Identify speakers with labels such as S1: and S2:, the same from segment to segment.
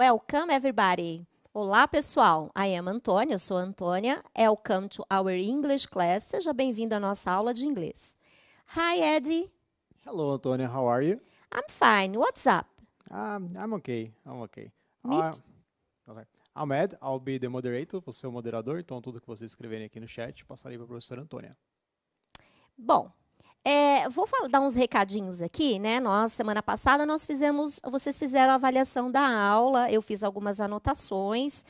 S1: Welcome, everybody. Olá, pessoal. I am Antônia, eu sou a Antônia. Welcome to our English class. Seja bem-vindo à nossa aula de inglês. Hi, Eddie.
S2: Hello, Antonia. How are you?
S1: I'm fine. What's up?
S2: I'm okay. I'm okay.
S1: Me
S2: Okay. I'm Ed. I'll be the moderator. Vou ser o moderador. Então, tudo que vocês escreverem aqui no chat, passarei para a professora Antônia.
S1: Bom, vou dar uns recadinhos aqui, né? Semana passada, vocês fizeram a avaliação da aula, eu fiz algumas anotações.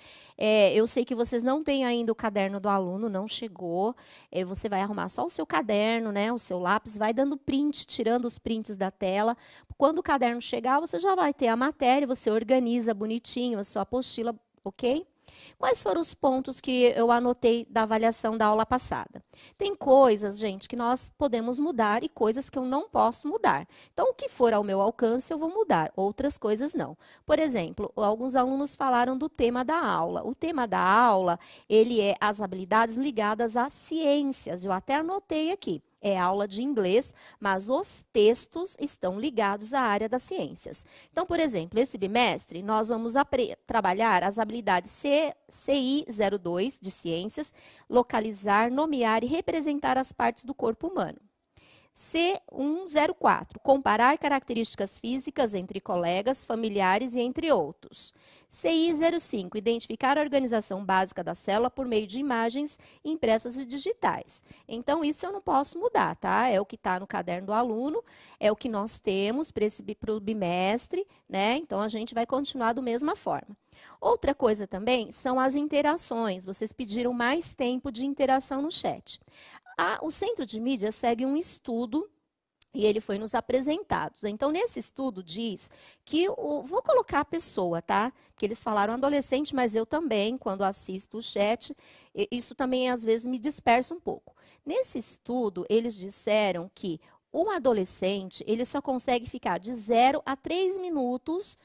S1: Eu sei que vocês não têm ainda o caderno do aluno, não chegou. Você vai arrumar só o seu caderno, né? O seu lápis, vai dando print, tirando os prints da tela. Quando o caderno chegar, você já vai ter a matéria, você organiza bonitinho a sua apostila, ok? Quais foram os pontos que eu anotei da avaliação da aula passada? Tem coisas, gente, que nós podemos mudar e coisas que eu não posso mudar. Então, o que for ao meu alcance, eu vou mudar. Outras coisas, não. Por exemplo, alguns alunos falaram do tema da aula. O tema da aula, ele é as habilidades ligadas às ciências. Eu até anotei aqui. É aula de inglês, mas os textos estão ligados à área das ciências. Então, por exemplo, esse bimestre, nós vamos trabalhar as habilidades CI 02 de ciências, localizar, nomear e representar as partes do corpo humano. C104, comparar características físicas entre colegas, familiares e entre outros. CI05, identificar a organização básica da célula por meio de imagens impressas e digitais. Então, isso eu não posso mudar, tá? É o que está no caderno do aluno, é o que nós temos para o bimestre, né? Então, a gente vai continuar da mesma forma. Outra coisa também são as interações. Vocês pediram mais tempo de interação no chat. O Centro de Mídia segue um estudo e ele foi nos apresentado. Então, nesse estudo diz que, vou colocar a pessoa, tá? Porque eles falaram adolescente, mas eu também, quando assisto o chat, isso também às vezes me dispersa um pouco. Nesse estudo, eles disseram que um adolescente, ele só consegue ficar de 0 a 3 minutos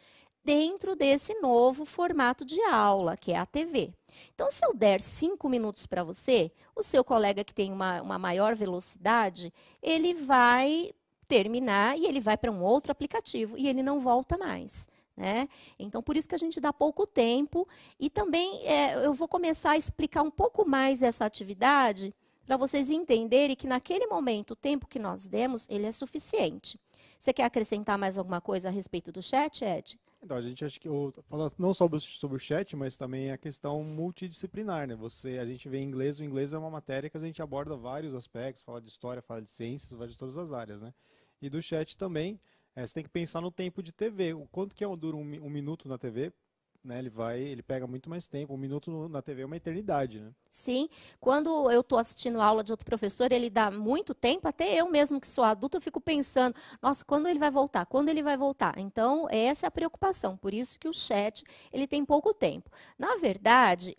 S1: dentro desse novo formato de aula, que é a TV. Então, se eu der 5 minutos para você, o seu colega que tem uma maior velocidade, ele vai terminar e ele vai para um outro aplicativo e ele não volta mais. Né? Então, por isso que a gente dá pouco tempo. E também eu vou começar a explicar um pouco mais essa atividade para vocês entenderem que naquele momento, o tempo que nós demos, ele é suficiente. Você quer acrescentar mais alguma coisa a respeito do chat, Ed?
S2: Então, a gente acha que, falando não só sobre o chat, mas também a questão multidisciplinar, né? A gente vê em inglês, o inglês é uma matéria que a gente aborda vários aspectos, fala de história, fala de ciências, fala de todas as áreas, né? E do chat também, você tem que pensar no tempo de TV, o quanto que dura um minuto na TV, né? Ele pega muito mais tempo, um minuto na TV é uma eternidade, né?
S1: Sim, quando eu estou assistindo aula de outro professor, ele dá muito tempo, até eu mesmo que sou adulta, eu fico pensando, nossa, quando ele vai voltar? Quando ele vai voltar? Então, essa é a preocupação, por isso que o chat, ele tem pouco tempo. Na verdade,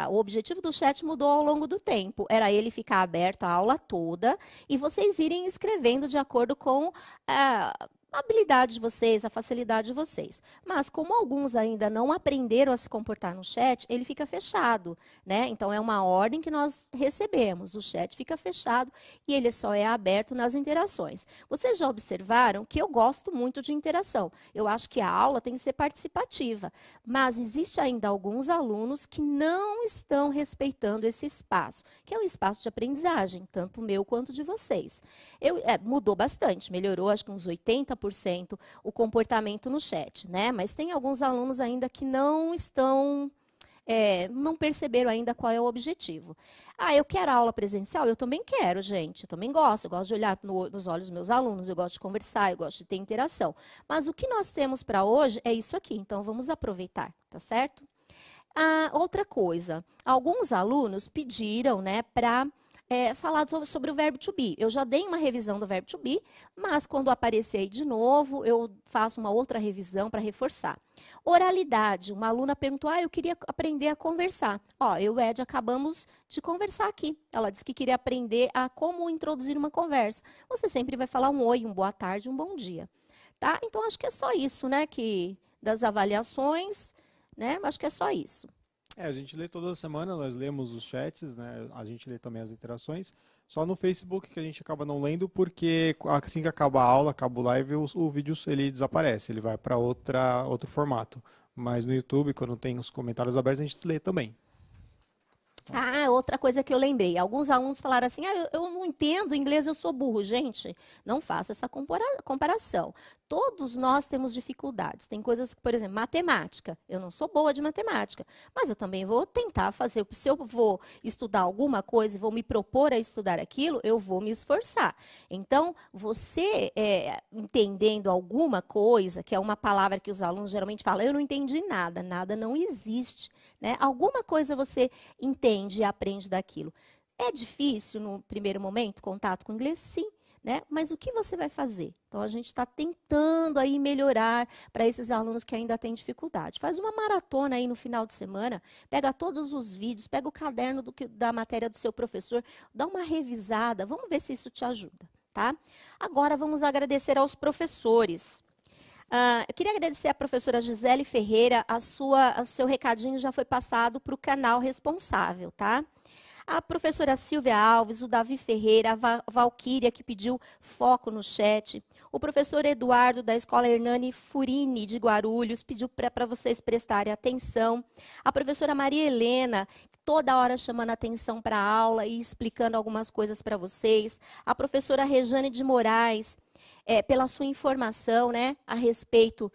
S1: o objetivo do chat mudou ao longo do tempo, era ele ficar aberto a aula toda e vocês irem escrevendo de acordo com a habilidade de vocês, a facilidade de vocês. Mas como alguns ainda não aprenderam a se comportar no chat, ele fica fechado, né? Então é uma ordem que nós recebemos. O chat fica fechado e ele só é aberto nas interações. Vocês já observaram que eu gosto muito de interação. Eu acho que a aula tem que ser participativa, mas existe ainda alguns alunos que não estão respeitando esse espaço, que é um espaço de aprendizagem, tanto meu quanto de vocês. Mudou bastante, melhorou acho que uns 80% o comportamento no chat, né? Mas tem alguns alunos ainda que não estão, não perceberam ainda qual é o objetivo. Eu quero aula presencial? Eu também quero, gente. Eu também gosto. Eu gosto de olhar nos olhos dos meus alunos, eu gosto de conversar, eu gosto de ter interação. Mas o que nós temos para hoje é isso aqui, então vamos aproveitar, tá certo? Outra coisa, alguns alunos pediram, né, para falar sobre o verbo to be. Eu já dei uma revisão do verbo to be, mas quando aparecer aí de novo, eu faço uma outra revisão para reforçar. Oralidade. Uma aluna perguntou, eu queria aprender a conversar. Eu e o Ed acabamos de conversar aqui. Ela disse que queria aprender a como introduzir uma conversa. Você sempre vai falar um oi, um boa tarde, um bom dia. Tá? Então, acho que é só isso, né, das avaliações, né, acho que é só isso.
S2: A gente lê toda semana, nós lemos os chats, né? A gente lê também as interações. Só no Facebook que a gente acaba não lendo, porque assim que acaba a aula, acaba o live, o vídeo ele desaparece, ele vai para outro formato. Mas no YouTube, quando tem os comentários abertos, a gente lê também.
S1: Ah, outra coisa que eu lembrei. Alguns alunos falaram assim: eu não entendo inglês, eu sou burro. Gente, não faça essa comparação. Todos nós temos dificuldades. Tem coisas que, por exemplo, matemática. Eu não sou boa de matemática, mas eu também vou tentar fazer. Se eu vou estudar alguma coisa e vou me propor a estudar aquilo, eu vou me esforçar. Então, você entendendo alguma coisa, que é uma palavra que os alunos geralmente falam, eu não entendi nada, nada não existe. Né? Alguma coisa você entende e aprende daquilo. É difícil no primeiro momento, contato com o inglês? Sim. Né? Mas o que você vai fazer? Então, a gente está tentando aí melhorar para esses alunos que ainda têm dificuldade. Faz uma maratona aí no final de semana, pega todos os vídeos, pega o caderno da matéria do seu professor, dá uma revisada, vamos ver se isso te ajuda. Tá? Agora, vamos agradecer aos professores. Eu queria agradecer à professora Gisele Ferreira, o seu recadinho já foi passado para o canal responsável, tá? A professora Silvia Alves, o Davi Ferreira, a Valquíria, que pediu foco no chat. O professor Eduardo, da Escola Hernani Furini, de Guarulhos, pediu para vocês prestarem atenção. A professora Maria Helena, toda hora chamando atenção para a aula e explicando algumas coisas para vocês. A professora Rejane de Moraes, pela sua informação, né, a respeito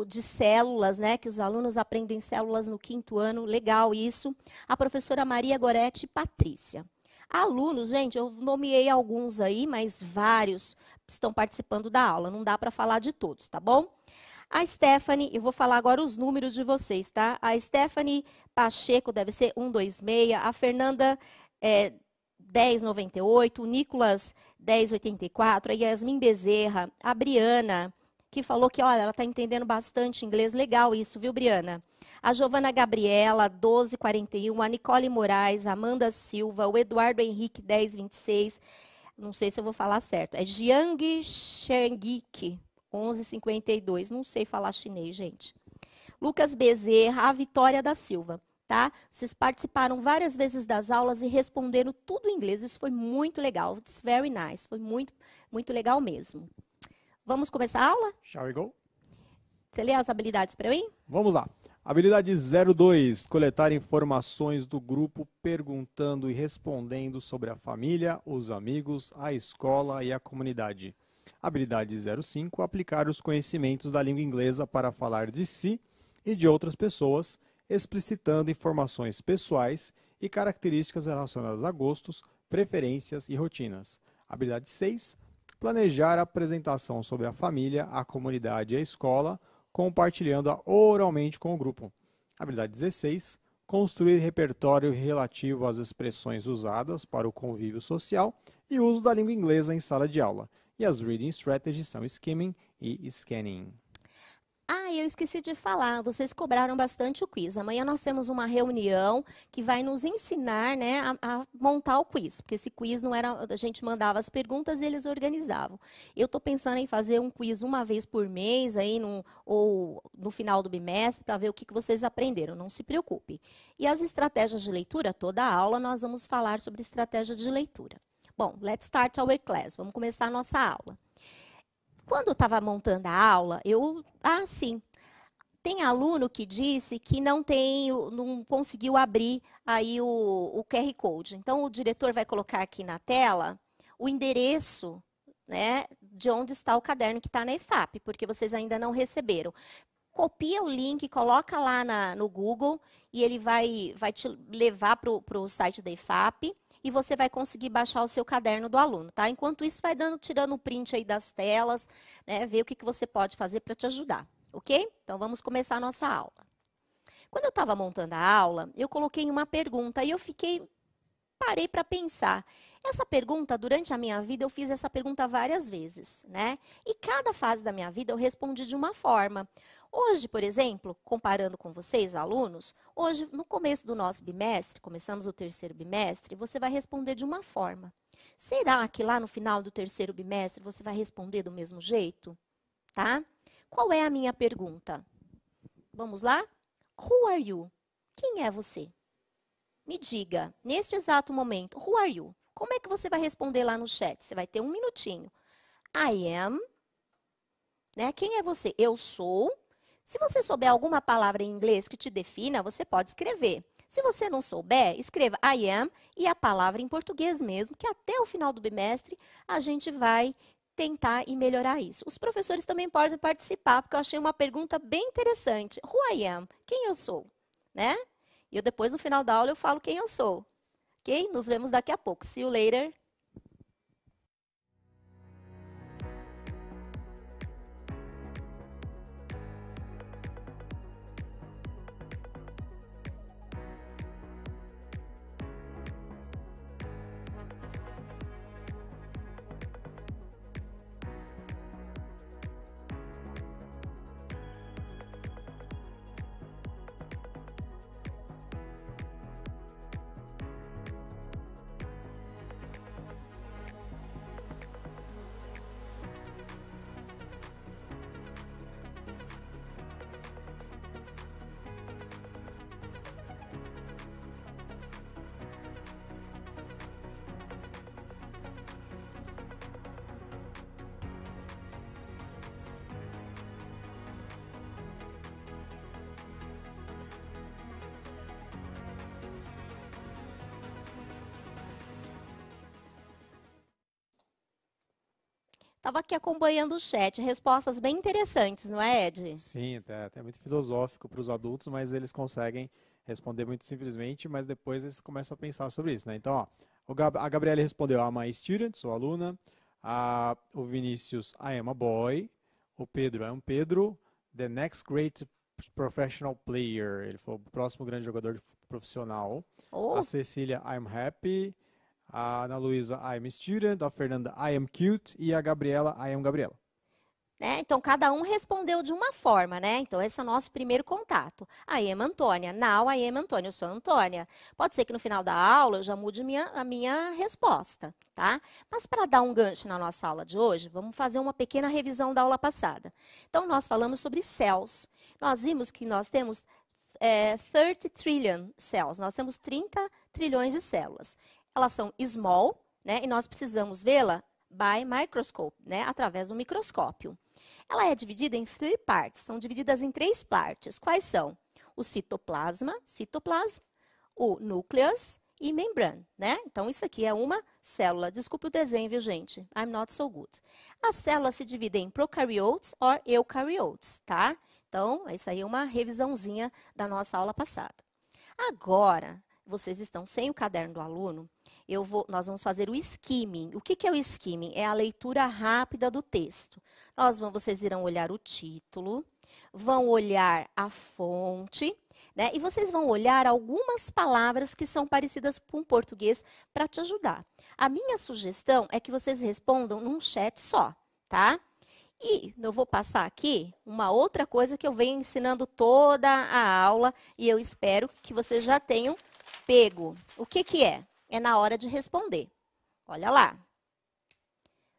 S1: de células, né, que os alunos aprendem células no 5º ano, legal isso. A professora Maria Goretti Patrícia. Alunos, gente, eu nomeei alguns aí, mas vários estão participando da aula, não dá para falar de todos, tá bom? A Stephanie, eu vou falar agora os números de vocês, tá? A Stephanie Pacheco deve ser 126, a Fernanda 1098, o Nicolas 1084, a Yasmin Bezerra, a Briana, que falou que, olha, ela está entendendo bastante inglês. Legal isso, viu, Briana? A Giovana Gabriela, 1241, a Nicole Moraes, a Amanda Silva, o Eduardo Henrique, 1026, não sei se eu vou falar certo, é Jiang Shengik, 1152, não sei falar chinês, gente. Lucas Bezerra, a Vitória da Silva. Tá? Vocês participaram várias vezes das aulas e responderam tudo em inglês. Isso foi muito legal. It's very nice. Foi muito, muito legal mesmo. Vamos começar a aula?
S2: Shall we go?
S1: Você lê as habilidades para mim?
S2: Vamos lá. Habilidade 02, coletar informações do grupo perguntando e respondendo sobre a família, os amigos, a escola e a comunidade. Habilidade 05, aplicar os conhecimentos da língua inglesa para falar de si e de outras pessoas, explicitando informações pessoais e características relacionadas a gostos, preferências e rotinas. Habilidade 6, planejar a apresentação sobre a família, a comunidade e a escola, compartilhando-a oralmente com o grupo. Habilidade 16, construir repertório relativo às expressões usadas para o convívio social e uso da língua inglesa em sala de aula. E as reading strategies são skimming e scanning.
S1: Eu esqueci de falar, vocês cobraram bastante o quiz. Amanhã nós temos uma reunião que vai nos ensinar, né, a montar o quiz, porque esse quiz não era, a gente mandava as perguntas e eles organizavam. Eu estou pensando em fazer um quiz uma vez por mês, aí ou no final do bimestre, para ver o que vocês aprenderam, não se preocupe. E as estratégias de leitura, toda a aula nós vamos falar sobre estratégia de leitura. Bom, let's start our class, vamos começar a nossa aula. Quando eu estava montando a aula, sim, tem aluno que disse que não conseguiu abrir aí o QR Code. Então, o diretor vai colocar aqui na tela o endereço, né, de onde está o caderno que está na EFAP, porque vocês ainda não receberam. Copia o link, coloca lá no Google e ele vai te levar para o site da EFAP. E você vai conseguir baixar o seu caderno do aluno, tá? Enquanto isso, vai tirando o print aí das telas, né? Ver o que você pode fazer para te ajudar, ok? Então, vamos começar a nossa aula. Quando eu estava montando a aula, eu coloquei uma pergunta e parei para pensar. Essa pergunta, durante a minha vida, eu fiz essa pergunta várias vezes, né? E cada fase da minha vida eu respondi de uma forma. Hoje, por exemplo, comparando com vocês, alunos, hoje, no começo do nosso bimestre, começamos o 3º bimestre, você vai responder de uma forma. Será que lá no final do 3º bimestre você vai responder do mesmo jeito? Tá? Qual é a minha pergunta? Vamos lá? Who are you? Quem é você? Me diga, neste exato momento, who are you? Como é que você vai responder lá no chat? Você vai ter um minutinho. I am. Né? Quem é você? Eu sou. Se você souber alguma palavra em inglês que te defina, você pode escrever. Se você não souber, escreva I am e a palavra em português mesmo, que até o final do bimestre a gente vai tentar e melhorar isso. Os professores também podem participar, porque eu achei uma pergunta bem interessante. Who I am? Quem eu sou? Né? E eu depois, no final da aula, eu falo quem eu sou. Ok? Nos vemos daqui a pouco. See you later. Estava aqui acompanhando o chat. Respostas bem interessantes, não é, Ed?
S2: Sim, até muito filosófico para os adultos, mas eles conseguem responder muito simplesmente, mas depois eles começam a pensar sobre isso, né? Então, ó, a Gabriele respondeu, I'm a student, sou aluna. O Vinícius, I am a boy. O Pedro, é um Pedro. The next great professional player. Ele foi o próximo grande jogador profissional. A
S1: Oh,
S2: Cecília, I'm happy. A Ana Luísa, I am a student. A Fernanda, I am cute. E a Gabriela, I am Gabriela.
S1: né? Então, cada um respondeu de uma forma, né? Então, esse é o nosso primeiro contato. I am Antônia. Now, I am Antônia. Eu sou Antônia. Pode ser que no final da aula eu já mude a minha resposta, tá? Mas para dar um gancho na nossa aula de hoje, vamos fazer uma pequena revisão da aula passada. Então, nós falamos sobre cells. Nós vimos que nós temos 30 trillion cells. Nós temos 30 trilhões de células. Elas são small, né? E nós precisamos vê-la by microscope, né? Através do microscópio. Ela é dividida em three parts, são divididas em três partes. Quais são? O citoplasma, o núcleus e membrana, né? Então, isso aqui é uma célula. Desculpe o desenho, viu, gente? I'm not so good. As células se dividem em prokaryotes ou eukaryotes, tá? Então, isso aí é uma revisãozinha da nossa aula passada. Agora, vocês estão sem o caderno do aluno, nós vamos fazer o skimming. O que é o skimming? É a leitura rápida do texto. Vocês irão olhar o título, vão olhar a fonte, né? E vocês vão olhar algumas palavras que são parecidas com o português para te ajudar. A minha sugestão é que vocês respondam num chat só, tá? E eu vou passar aqui uma outra coisa que eu venho ensinando toda a aula e eu espero que vocês já tenham pego. O que é? É na hora de responder. Olha lá.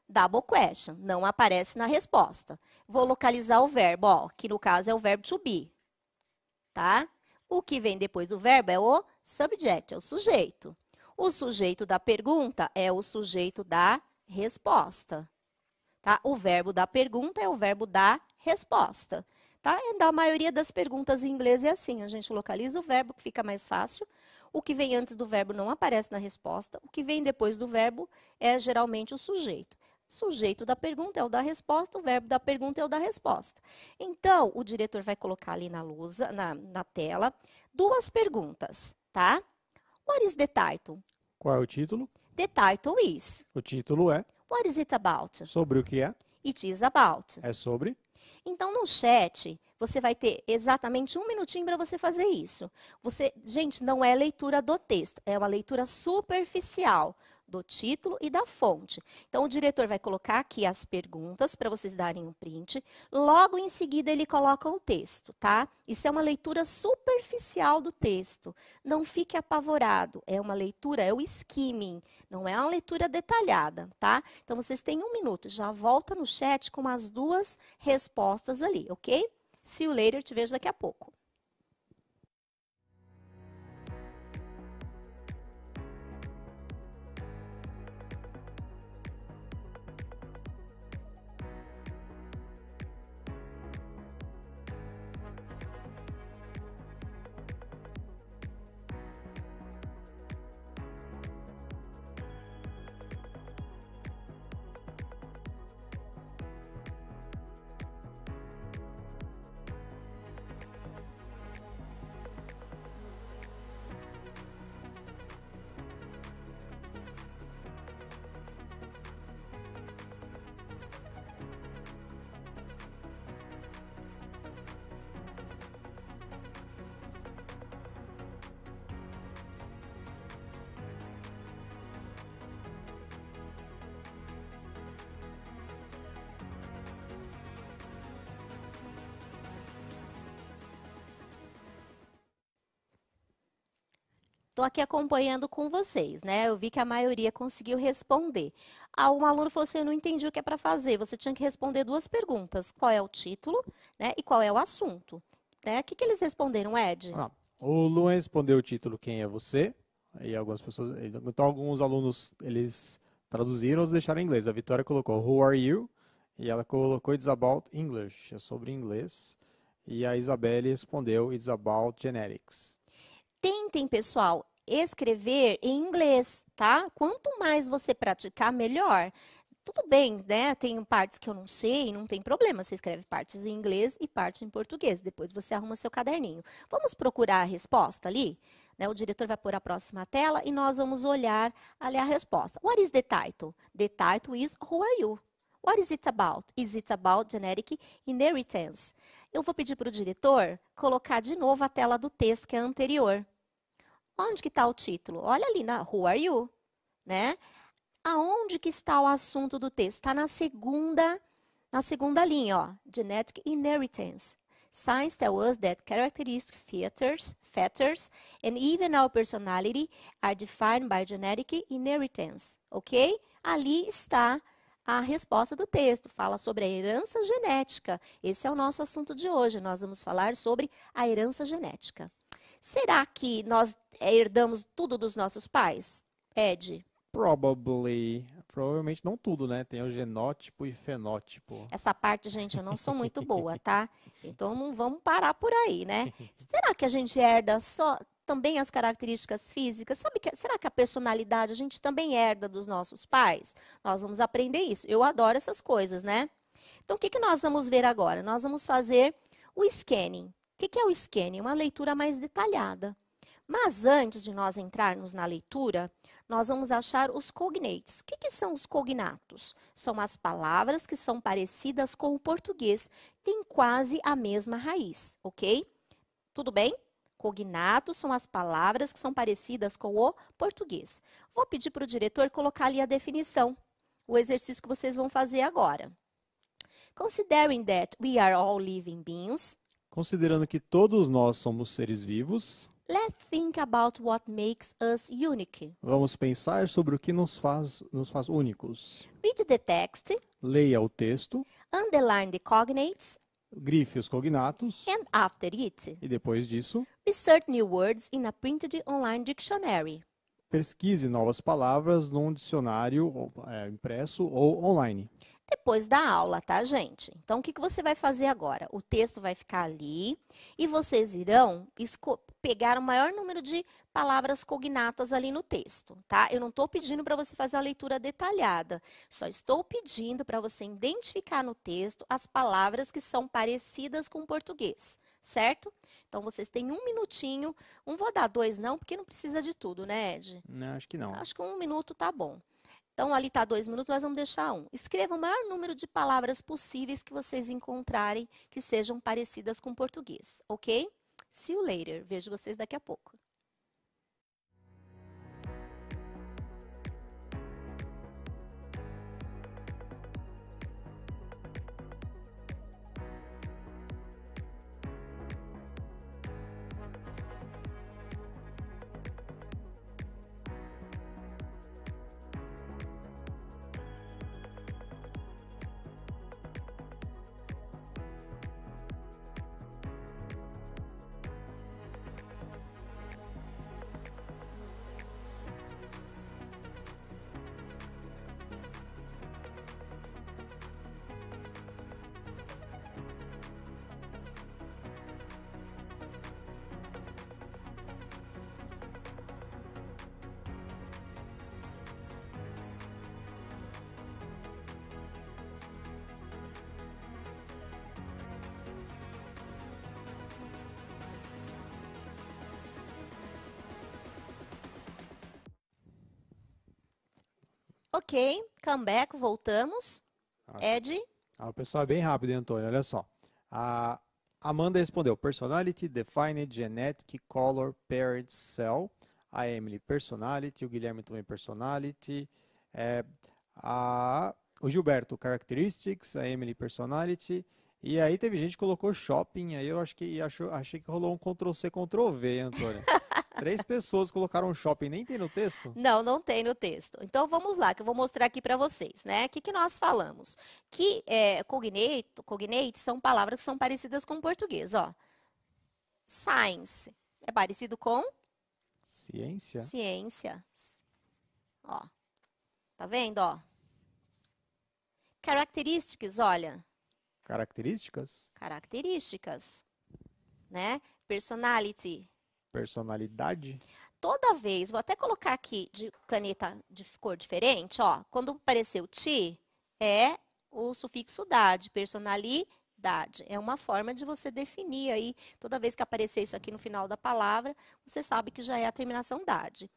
S1: Double question, não aparece na resposta. Vou localizar o verbo, ó, que no caso é o verbo to be, tá? O que vem depois do verbo é o subject, é o sujeito. O sujeito da pergunta é o sujeito da resposta. Tá? O verbo da pergunta é o verbo da resposta. Tá? E da maioria das perguntas em inglês é assim, a gente localiza o verbo que fica mais fácil. O que vem antes do verbo não aparece na resposta. O que vem depois do verbo é geralmente o sujeito. O sujeito da pergunta é o da resposta, o verbo da pergunta é o da resposta. Então, o diretor vai colocar ali na tela, duas perguntas, tá? What is the title?
S2: Qual é o título?
S1: The title is.
S2: O título é
S1: What is it about?
S2: sobre o que é?
S1: It is about.
S2: É sobre.
S1: Então, no chat, você vai ter exatamente um minutinho para você fazer isso. Gente, não é leitura do texto, é uma leitura superficial do título e da fonte. Então, o diretor vai colocar aqui as perguntas para vocês darem um print. Logo em seguida, ele coloca o texto, tá? Isso é uma leitura superficial do texto. Não fique apavorado. É uma leitura, é o skimming. Não é uma leitura detalhada, tá? Então, vocês têm um minuto. Já volta no chat com as duas respostas ali, ok? See you later. Te vejo daqui a pouco. Estou aqui acompanhando com vocês, né? Eu vi que a maioria conseguiu responder. Um aluno falou assim, eu não entendi o que é para fazer. Você tinha que responder duas perguntas. Qual é o título, né? E qual é o assunto? Né? O que eles responderam, Ed?
S2: Ah, o Luan respondeu o título Quem é você? E algumas pessoas, então alguns alunos eles traduziram ou deixaram em inglês. A Vitória colocou Who are you? E ela colocou It's about English, é sobre inglês. E a Isabelle respondeu It's about genetics.
S1: Tentem, pessoal, escrever em inglês, tá? Quanto mais você praticar, melhor. Tudo bem, né? Tem partes que eu não sei, não tem problema. Você escreve partes em inglês e parte em português. Depois você arruma seu caderninho. Vamos procurar a resposta ali? Né? O diretor vai pôr a próxima tela e nós vamos olhar ali a resposta. What is the title? The title is Who are you? What is it about? Is it about genetic inheritance? Eu vou pedir para o diretor colocar de novo a tela do texto que é anterior. Onde que está o título? Olha ali na Who are you? Né? Aonde que está o assunto do texto? Está na segunda linha, ó. Genetic inheritance. Science tells us that characteristic features, and even our personality are defined by genetic inheritance. Ok? Ali está a resposta do texto. Fala sobre a herança genética. Esse é o nosso assunto de hoje. Nós vamos falar sobre a herança genética. Será que nós herdamos tudo dos nossos pais? Ed?
S2: Provavelmente não tudo, né? Tem o genótipo e fenótipo.
S1: Essa parte, gente, eu não sou muito boa, tá? Então não vamos parar por aí, né? Será que a gente herda só também as características físicas? Será que a personalidade a gente também herda dos nossos pais? Nós vamos aprender isso. Eu adoro essas coisas, né? Então, o que nós vamos ver agora? Nós vamos fazer o scanning. O que é o scanning? Uma leitura mais detalhada. Mas antes de nós entrarmos na leitura, nós vamos achar os cognates. O que são os cognatos? São as palavras que são parecidas com o português, têm quase a mesma raiz, ok? Tudo bem? Cognatos são as palavras que são parecidas com o português. Vou pedir para o diretor colocar ali a definição, o exercício que vocês vão fazer agora. Considering that we are all living beings,
S2: considerando que todos nós somos seres vivos,
S1: let's think about what makes us unique.
S2: vamos pensar sobre o que nos faz únicos.
S1: Read the text,
S2: Leia o texto,
S1: underline the cognates,
S2: grife os cognatos,
S1: and after it,
S2: e depois disso,
S1: insert new words in a printed online dictionary.
S2: pesquise novas palavras num dicionário impresso ou online.
S1: Depois da aula, tá, gente? Então, o que você vai fazer agora? O texto vai ficar ali e vocês irão pegar o maior número de palavras cognatas ali no texto, tá? Eu não estou pedindo para você fazer a leitura detalhada, só estou pedindo para você identificar no texto as palavras que são parecidas com o português, certo? Então, vocês têm um minutinho, não vou dar 2 não, porque não precisa de tudo, né, Ed?
S2: Não, acho que não.
S1: Acho que 1 minuto tá bom. Então, ali está 2 minutos, nós vamos deixar 1. Escreva o maior número de palavras possíveis que vocês encontrarem que sejam parecidas com português, ok? See you later. Vejo vocês daqui a pouco. Ok, come back, voltamos. Ed?
S2: O pessoal é bem rápido, hein, Antônio? Olha só. A Amanda respondeu Personality, Defined, Genetic, Color, Parent, Cell. A Emily, Personality. O Guilherme também Personality. O Gilberto, Characteristics. A Emily, Personality. E aí teve gente que colocou Shopping. Aí eu achei que rolou um Ctrl-C, Ctrl-V, hein, Antônio? 3 pessoas colocaram shopping, nem tem no texto?
S1: Não, não tem no texto. Então, vamos lá, que eu vou mostrar aqui para vocês, né? O que nós falamos? Que cognate são palavras que são parecidas com o português, ó. Science é parecido com
S2: Ciência.
S1: ciência. Ó, tá vendo, ó? Characteristics, olha.
S2: Características.
S1: Características, né? Personality.
S2: Personalidade.
S1: Toda vez, vou até colocar aqui de caneta de cor diferente, ó. Quando aparecer o ti, é o sufixo dade, personalidade. É uma forma de você definir aí, toda vez que aparecer isso aqui no final da palavra, você sabe que já é a terminação dade.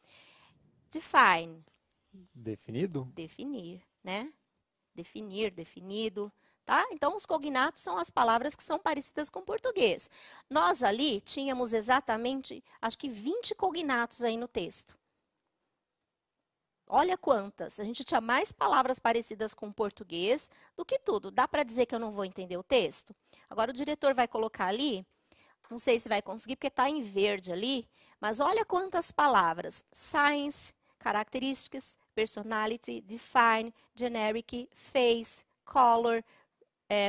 S1: Define.
S2: Definido.
S1: Definir, né? Definir, definido, tá? Então, os cognatos são as palavras que são parecidas com o português. Nós ali tínhamos exatamente, acho que 20 cognatos aí no texto. Olha quantas. A gente tinha mais palavras parecidas com o português do que tudo. Dá para dizer que eu não vou entender o texto? Agora, o diretor vai colocar ali, não sei se vai conseguir, porque está em verde ali, mas olha quantas palavras. Science, characteristics, personality, define, generic, face, color,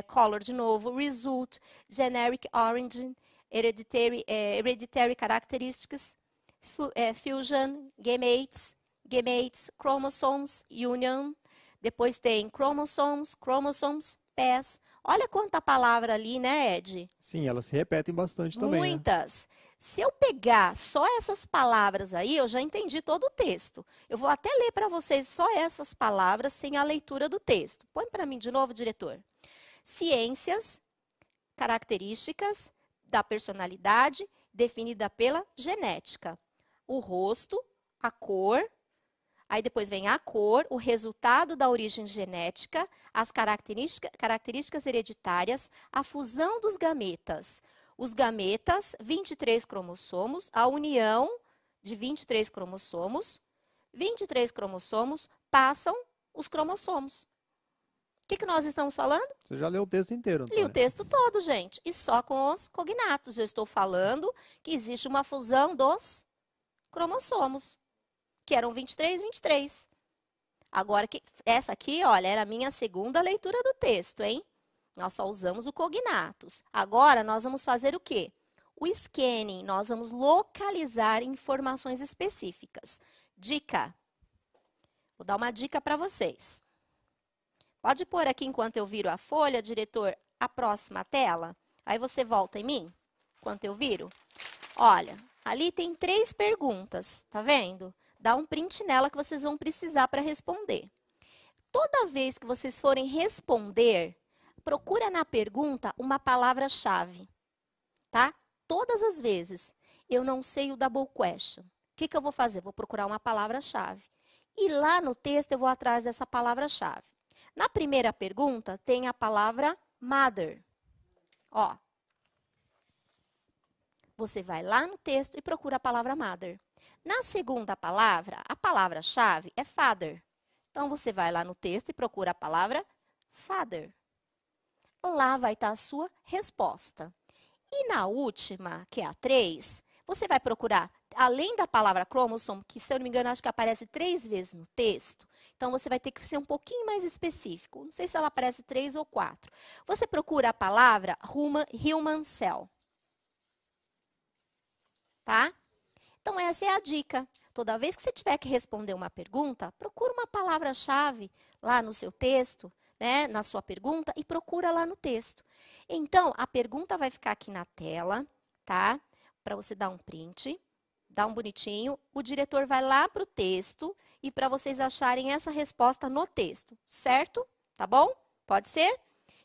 S1: color de novo, result, generic origin, hereditary characteristics, fusion, gametes, chromosomes, union, depois tem chromosomes, pass. Olha quanta palavra ali, né, Ed?
S2: Sim, elas se repetem bastante também, né?
S1: Muitas. Se eu pegar só essas palavras aí, eu já entendi todo o texto. Eu vou até ler para vocês só essas palavras sem a leitura do texto. Põe para mim de novo, diretor. Ciências, características da personalidade definida pela genética. O rosto, a cor, aí depois vem a cor, o resultado da origem genética, as características hereditárias, a fusão dos gametas. Os gametas, 23 cromossomos, a união de 23 cromossomos passam os cromossomos. O que nós estamos falando?
S2: Você já leu o texto inteiro, Antônia.
S1: Li o texto todo, gente. E só com os cognatos. Eu estou falando que existe uma fusão dos cromossomos, que eram 23, 23. Agora, essa aqui, olha, era a minha segunda leitura do texto, hein? Nós só usamos o cognatos. Agora, nós vamos fazer o quê? O scanning. Nós vamos localizar informações específicas. Dica. Vou dar uma dica para vocês. Pode pôr aqui, enquanto eu viro a folha, diretor, a próxima tela. Aí você volta em mim, enquanto eu viro. Olha, ali tem 3 perguntas, tá vendo? Dá um print nela que vocês vão precisar para responder. Toda vez que vocês forem responder, procura na pergunta uma palavra-chave, tá? Todas as vezes. Eu não sei o double question. O que eu vou fazer? Vou procurar uma palavra-chave. E lá no texto eu vou atrás dessa palavra-chave. Na primeira pergunta, tem a palavra mother. Ó. Você vai lá no texto e procura a palavra mother. Na segunda palavra, a palavra-chave é father. Então, você vai lá no texto e procura a palavra father. Lá vai estar a sua resposta. E na última, que é a 3, você vai procurar, além da palavra chromosome, que, se eu não me engano, acho que aparece 3 vezes no texto, então você vai ter que ser um pouquinho mais específico. Não sei se ela aparece 3 ou 4. Você procura a palavra human cell. Tá? Então, essa é a dica. Toda vez que você tiver que responder uma pergunta, procura uma palavra-chave lá no seu texto, né, na sua pergunta, e procura lá no texto. Então, a pergunta vai ficar aqui na tela, tá? Para você dar um print, dar um bonitinho. O diretor vai lá para o texto e para vocês acharem essa resposta no texto, certo? Tá bom? Pode ser?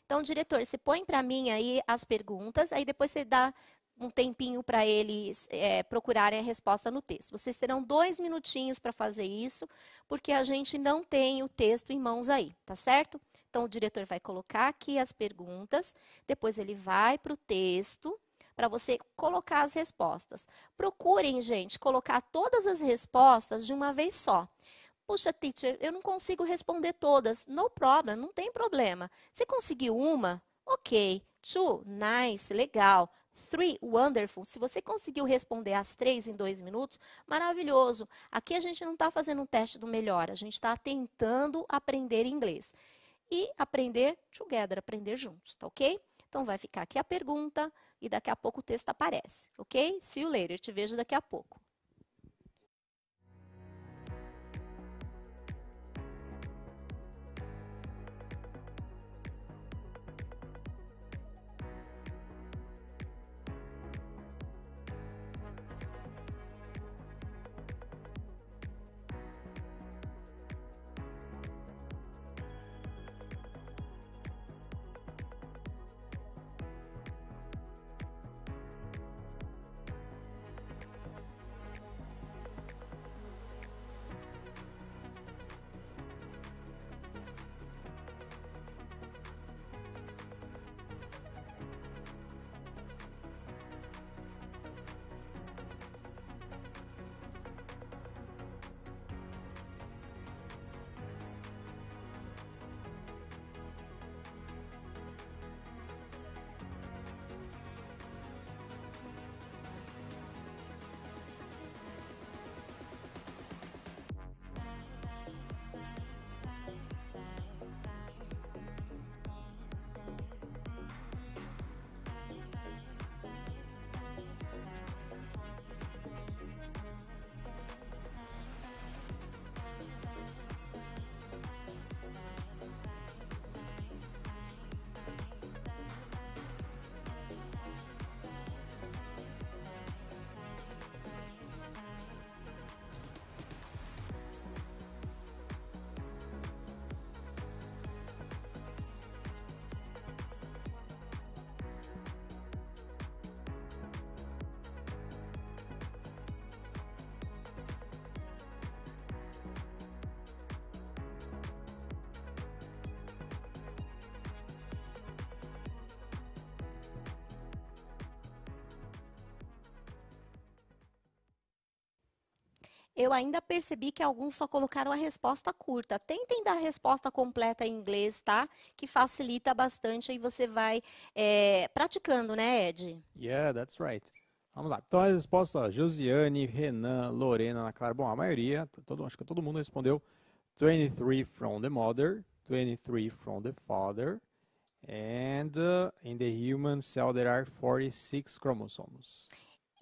S1: Então, diretor, você põe para mim aí as perguntas, aí depois você dá um tempinho para eles procurarem a resposta no texto. Vocês terão 2 minutinhos para fazer isso, porque a gente não tem o texto em mãos aí, tá certo? Então, o diretor vai colocar aqui as perguntas, depois ele vai para o texto, para você colocar as respostas. Procurem, gente, colocar todas as respostas de uma vez só. Puxa, teacher, eu não consigo responder todas. No problem, não tem problema. Você conseguiu uma? Ok. 2, nice, legal. 3, wonderful. Se você conseguiu responder as 3 em 2 minutos, maravilhoso. Aqui a gente não está fazendo um teste do melhor, a gente está tentando aprender inglês. E aprender together, aprender juntos, tá ok? Então, vai ficar aqui a pergunta e daqui a pouco o texto aparece, ok? See you later, te vejo daqui a pouco. Eu ainda percebi que alguns só colocaram a resposta curta. Tentem dar a resposta completa em inglês, tá? Que facilita bastante e você vai praticando, né, Ed?
S2: Yeah, that's right. Vamos lá. Então, a resposta, Josiane, Renan, Lorena, Ana Clara. Bom, a maioria, acho que todo mundo respondeu 23 from the mother, 23 from the father, and in the human cell there are 46 chromosomes.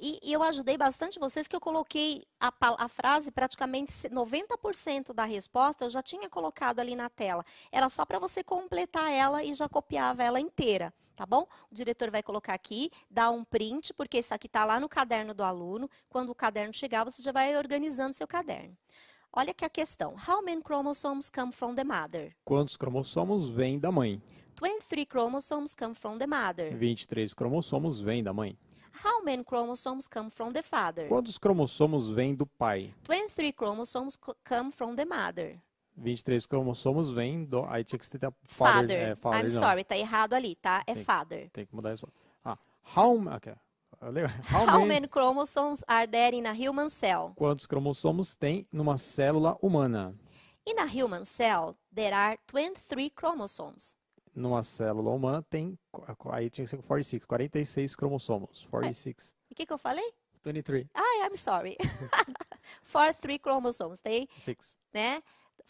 S1: E eu ajudei bastante vocês que eu coloquei a frase, praticamente 90% da resposta eu já tinha colocado ali na tela. Era só para você completar ela e já copiava ela inteira, tá bom? O diretor vai colocar aqui, dá um print, porque isso aqui está lá no caderno do aluno. Quando o caderno chegar, você já vai organizando seu caderno. Olha aqui a questão. How many chromosomes come from the mother?
S2: Quantos cromossomos vêm da mãe?
S1: 23 chromosomes come from the mother.
S2: 23 cromossomos vêm da mãe.
S1: How many chromosomes come from the father?
S2: Quantos cromossomos vêm do pai?
S1: 23 chromosomes come from the mother.
S2: 23 cromossomos vêm do... Aí tinha que ter
S1: Father.
S2: father
S1: I'm
S2: não.
S1: sorry, tá errado ali, tá? É
S2: Tem-
S1: father.
S2: Tem que mudar isso. Okay.
S1: How many chromosomes are there in a human cell?
S2: Quantos cromossomos tem numa célula humana?
S1: In a human cell, there are 23 chromosomes.
S2: Numa célula humana tem... Aí tinha que ser 46. 46 cromossomos. 46.
S1: E o que eu falei?
S2: 23.
S1: Ai, I'm sorry. 43 chromosomes, tem,
S2: 6.
S1: né?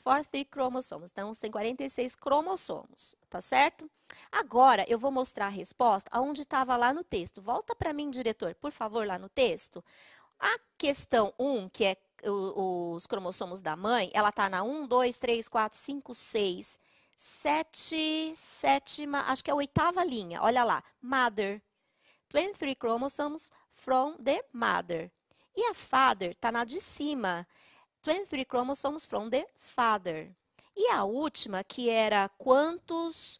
S1: 43 chromosomes. Então, tem 46 cromossomos, tá certo? Agora, eu vou mostrar a resposta aonde estava lá no texto. Volta para mim, diretor, por favor, lá no texto. A questão 1, que é os cromossomos da mãe, ela está na 1, 2, 3, 4, 5, 6, 7, sétima, acho que é a 8ª linha. Olha lá, mother. 23 chromosomes from the mother. E a father está na de cima. 23 chromosomes from the father. E a última, que era quantas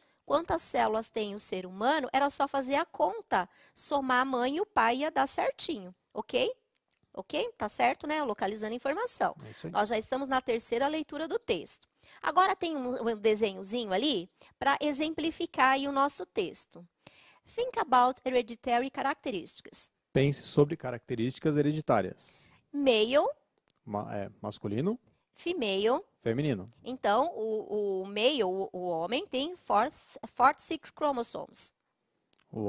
S1: células tem o ser humano, era só fazer a conta, somar a mãe e o pai ia dar certinho, ok? Ok? Tá certo, né? Localizando informação.
S2: É isso aí.
S1: Nós já estamos na 3ª leitura do texto. Agora tem um desenhozinho ali para exemplificar aí o nosso texto. Think about hereditary characteristics.
S2: Pense sobre características hereditárias.
S1: Male,
S2: Masculino,
S1: female.
S2: feminino.
S1: Então, o male, o homem, tem 46 chromosomes.
S2: O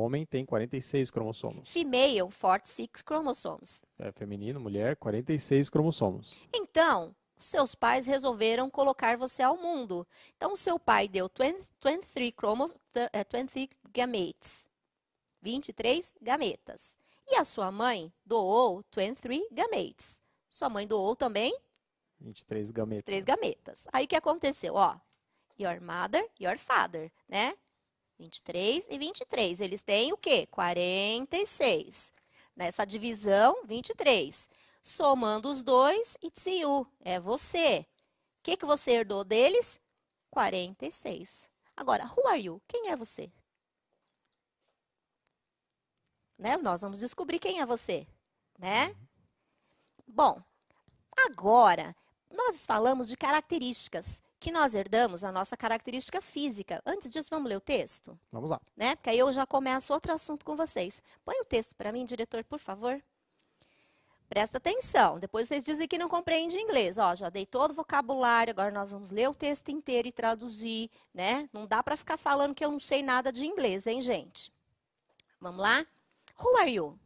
S2: homem tem 46 cromossomos.
S1: Female, 46 chromosomes.
S2: É feminino, mulher, 46 cromossomos.
S1: Então, seus pais resolveram colocar você ao mundo. Então, seu pai deu 23 gametes. 23 gametas. E a sua mãe doou 23 gametes. Sua mãe doou também
S2: 23 gametas.
S1: 3 gametas. Aí o que aconteceu? Ó, your mother, your father, né? 23 e 23. Eles têm o quê? 46. Nessa divisão, 23. Somando os dois, it's you. É você. O que você herdou deles? 46. Agora, who are you? Quem é você? Né? Nós vamos descobrir quem é você, né? Bom, agora, nós falamos de características que nós herdamos, a nossa característica física. Antes disso, vamos ler o texto?
S2: Vamos lá.
S1: Né? Porque aí eu já começo outro assunto com vocês. Põe o texto para mim, diretor, por favor. Presta atenção. Depois vocês dizem que não compreende inglês. Ó, já dei todo o vocabulário, agora nós vamos ler o texto inteiro e traduzir, né? Não dá para ficar falando que eu não sei nada de inglês, hein, gente? Vamos lá? Who are you?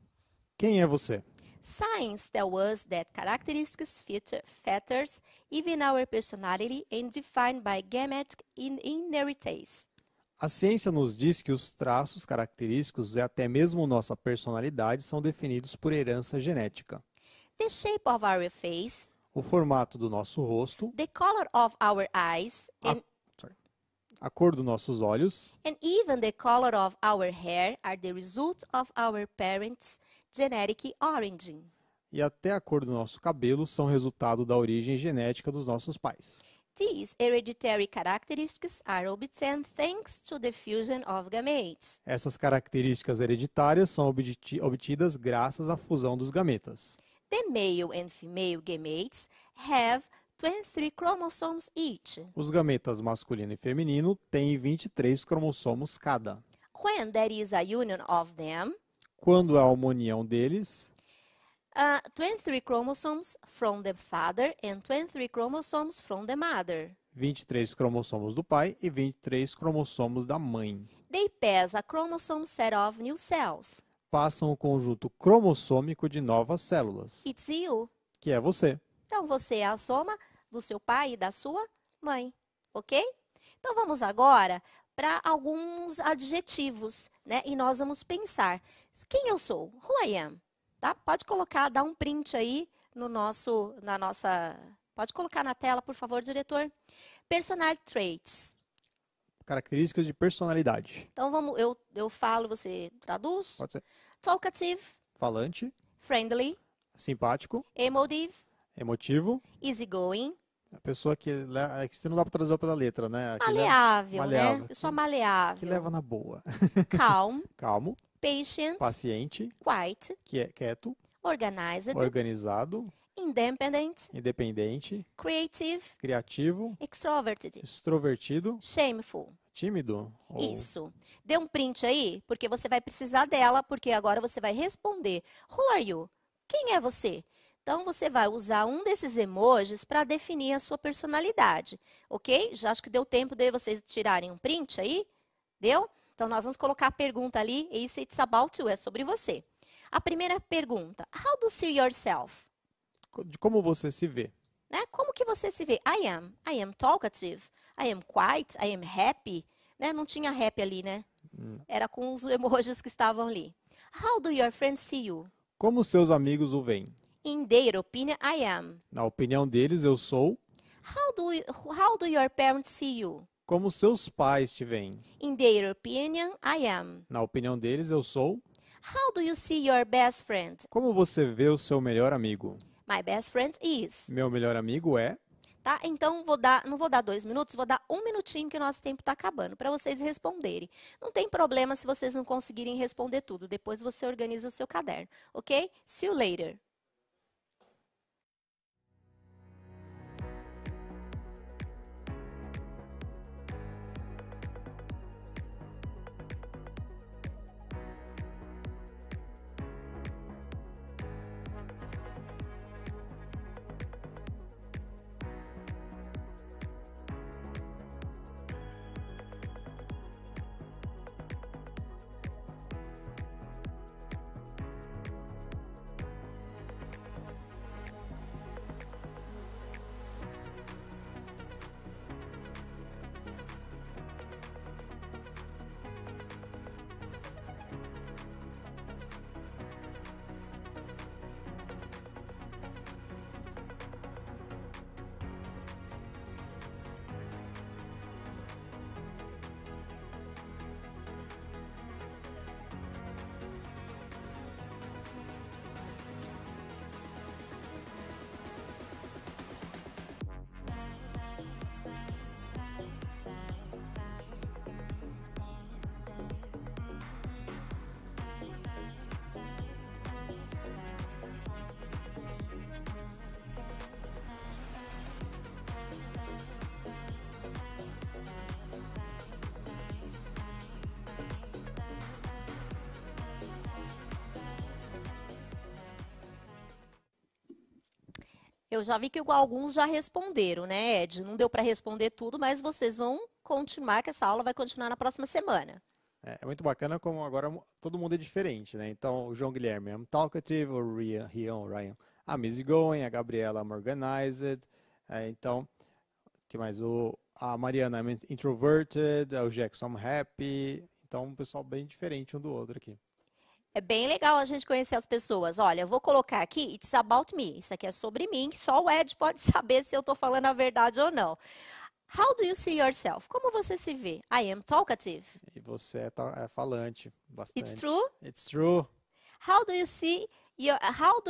S2: Quem é você?
S1: Science tells us that characteristics features even our personality and defined by gametic inheritance.
S2: A ciência nos diz que os traços característicos e até mesmo nossa personalidade são definidos por herança genética.
S1: The shape of our face,
S2: O formato do nosso rosto,
S1: the color of our eyes,
S2: a cor dos nossos olhos
S1: and even the color of our hair are the result of our parents' genetic origin.
S2: e até a cor do nosso cabelo são resultado da origem genética dos nossos pais.
S1: These hereditary characteristics are obtained thanks to the fusion of gametes.
S2: Essas características hereditárias são obtidas graças à fusão dos gametas.
S1: The male and female gametes have 23 chromosomes each.
S2: Os gametas masculino e feminino têm 23 cromossomos cada.
S1: When there is a union of them,
S2: Quando há uma união deles,
S1: 23 chromosomes from the father and 23 chromosomes from the mother.
S2: 23 cromossomos do pai e 23 cromossomos da mãe.
S1: They pass a chromosome set of new cells.
S2: Passam o conjunto cromossômico de novas células,
S1: It's you.
S2: que é você.
S1: Então, você é a soma do seu pai e da sua mãe, ok? Então, vamos agora para alguns adjetivos, né? E nós vamos pensar, quem eu sou? Who I am? Tá? Pode colocar, dá um print aí pode colocar na tela, por favor, diretor. Personality traits.
S2: Características de personalidade.
S1: Então, eu falo, você traduz?
S2: Pode ser
S1: Talkative,
S2: falante,
S1: friendly,
S2: simpático,
S1: emotive,
S2: emotivo.
S1: easygoing,
S2: A pessoa que você não dá para traduzir pela letra, né?
S1: maleável, né?
S2: maleável.
S1: Pessoa
S2: Que
S1: maleável.
S2: leva na boa.
S1: Calm,
S2: Calmo,
S1: patient,
S2: paciente,
S1: quiet,
S2: quieto,
S1: organized,
S2: organizado,
S1: independent,
S2: independente,
S1: creative,
S2: criativo,
S1: extroverted,
S2: extrovertido,
S1: shameful.
S2: tímido.
S1: Isso. Dê um print aí, porque você vai precisar dela, porque agora você vai responder. Who are you? Quem é você? Então, você vai usar um desses emojis para definir a sua personalidade, ok? Já acho que deu tempo de vocês tirarem um print aí. Deu? Então, nós vamos colocar a pergunta ali, It's about you, é sobre você. A primeira pergunta, How do you see yourself?
S2: De como você se vê.
S1: Né? Como que você se vê? I am talkative, I am quiet, I am happy. Né? Não tinha happy ali, né? Era com os emojis que estavam ali. How do your friends see you?
S2: Como seus amigos o veem?
S1: In their opinion, I am.
S2: Na opinião deles, eu sou.
S1: How do your parents see you?
S2: Como seus pais te veem?
S1: In their opinion, I am.
S2: Na opinião deles, eu sou.
S1: How do you see your best friend?
S2: Como você vê o seu melhor amigo?
S1: My best friend is.
S2: Meu melhor amigo é.
S1: Tá? Então, não vou dar 2 minutos, vou dar 1 minutinho que o nosso tempo está acabando, para vocês responderem. Não tem problema se vocês não conseguirem responder tudo. Depois você organiza o seu caderno, ok? See you later. Eu já vi que alguns já responderam, né, Ed? Não deu para responder tudo, mas vocês vão continuar, que essa aula vai continuar na próxima semana.
S2: É muito bacana como agora todo mundo é diferente, né? Então, o João Guilherme, I'm talkative, o Ryan, I'm easygoing, a Gabriela, I'm organized. Então, que mais? A Mariana, I'm introverted, o Jackson, I'm happy. Então, um pessoal bem diferente um do outro aqui.
S1: É bem legal a gente conhecer as pessoas. Olha, eu vou colocar aqui, it's about me. Isso aqui é sobre mim, que só o Ed pode saber se eu estou falando a verdade ou não. How do you see yourself? Como você se vê? I am talkative.
S2: E você é falante, bastante.
S1: It's true?
S2: It's true.
S1: How do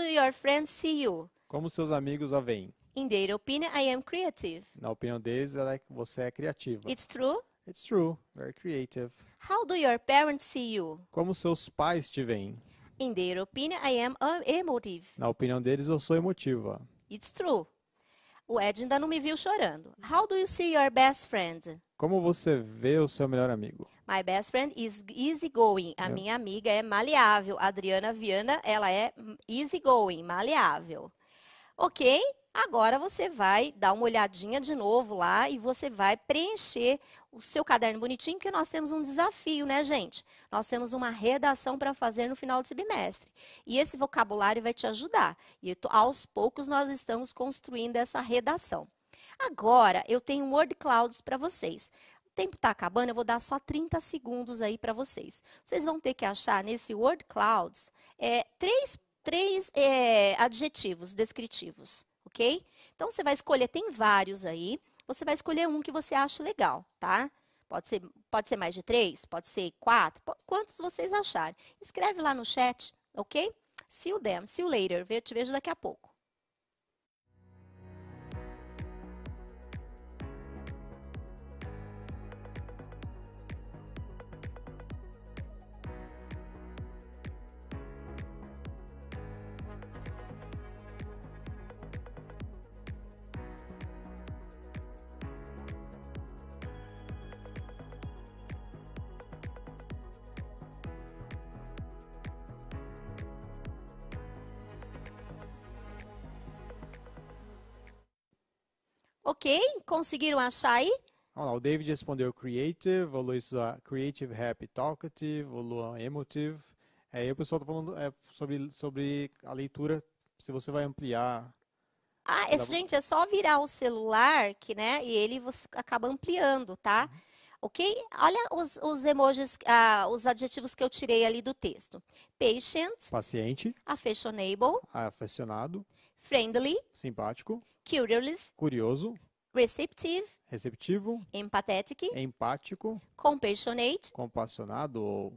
S1: your friends see you?
S2: Como seus amigos a veem?
S1: In their opinion, I am creative.
S2: Na opinião deles, você é criativa.
S1: It's true?
S2: It's true. Very creative.
S1: How do your parents see you?
S2: Como seus pais te veem?
S1: In their opinion, I am emotive.
S2: Na opinião deles, eu sou emotiva.
S1: It's true. O Ed ainda não me viu chorando. How do you see your best friend?
S2: Como você vê o seu melhor amigo?
S1: My best friend is easygoing. A minha amiga é maleável. A Adriana Viana, ela é easygoing, maleável. Ok? Agora você vai dar uma olhadinha de novo lá e você vai preencher o seu caderno bonitinho, porque nós temos um desafio, né, gente? Nós temos uma redação para fazer no final do semestre. E esse vocabulário vai te ajudar. E aos poucos nós estamos construindo essa redação. Agora, eu tenho word clouds para vocês. O tempo está acabando, eu vou dar só 30 segundos aí para vocês. Vocês vão ter que achar nesse word clouds três adjetivos descritivos, ok? Então, você vai escolher, tem vários aí, você vai escolher um que você acha legal, tá? Pode ser mais de 3, pode ser 4, quantos vocês acharem. Escreve lá no chat, ok? See you then, see you later, eu te vejo daqui a pouco. Ok? Conseguiram achar aí?
S2: Olha lá, o David respondeu creative, o Luiz creative, happy, talkative, o Luan emotive. Aí o pessoal está falando sobre a leitura, se você vai ampliar.
S1: Gente, é só virar o celular, né? E você acaba ampliando, tá? Ok? Olha os emojis, os adjetivos que eu tirei ali do texto. Patient.
S2: Paciente.
S1: Affectionable.
S2: Afecionado.
S1: Friendly.
S2: Simpático.
S1: Curious.
S2: Curioso.
S1: Receptive.
S2: Receptivo.
S1: Empathetic.
S2: Empático.
S1: Compassionate.
S2: Compassionado ou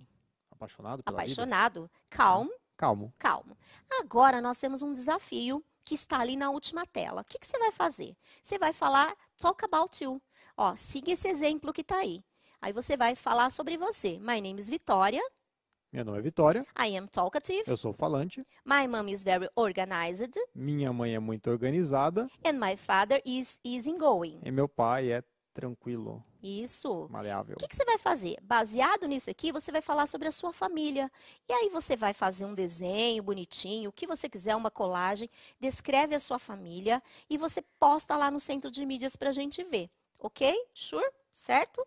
S2: apaixonado pela vida.
S1: Apaixonado. Calm.
S2: Calmo.
S1: Calmo. Agora nós temos um desafio que está ali na última tela. O que você vai fazer? Você vai falar talk about you. Ó, siga esse exemplo que está aí. Aí você vai falar sobre você. My name is Vitória.
S2: Meu nome é Vitória.
S1: I am talkative.
S2: Eu sou falante.
S1: My mom is very organized.
S2: Minha mãe é muito organizada.
S1: And my father is easygoing.
S2: E meu pai é tranquilo.
S1: Isso.
S2: Maleável.
S1: O que você vai fazer? Baseado nisso aqui, você vai falar sobre a sua família. E aí você vai fazer um desenho bonitinho, o que você quiser, uma colagem, descreve a sua família e você posta lá no centro de mídias para a gente ver. Ok? Sure? Certo?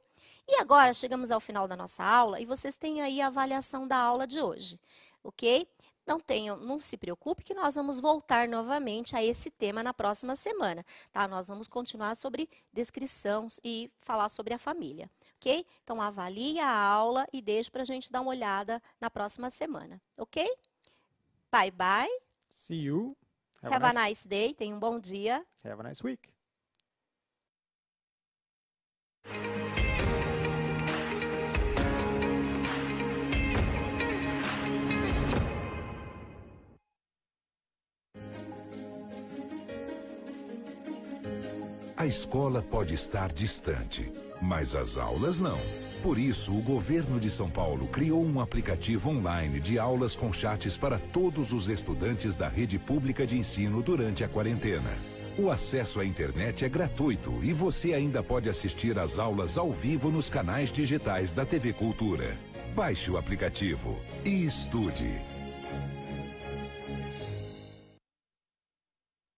S1: E agora chegamos ao final da nossa aula e vocês têm aí a avaliação da aula de hoje. Ok? Não se preocupe que nós vamos voltar novamente a esse tema na próxima semana, tá? Nós vamos continuar sobre descrição e falar sobre a família, ok? Então, avalie a aula e deixe para a gente dar uma olhada na próxima semana, ok? Bye, bye.
S2: See you.
S1: Have a nice day. Tenha um bom dia.
S2: Have a nice week.
S3: A escola pode estar distante, mas as aulas não. Por isso, o governo de São Paulo criou um aplicativo online de aulas com chats para todos os estudantes da rede pública de ensino durante a quarentena. O acesso à internet é gratuito e você ainda pode assistir às aulas ao vivo nos canais digitais da TV Cultura. Baixe o aplicativo e estude.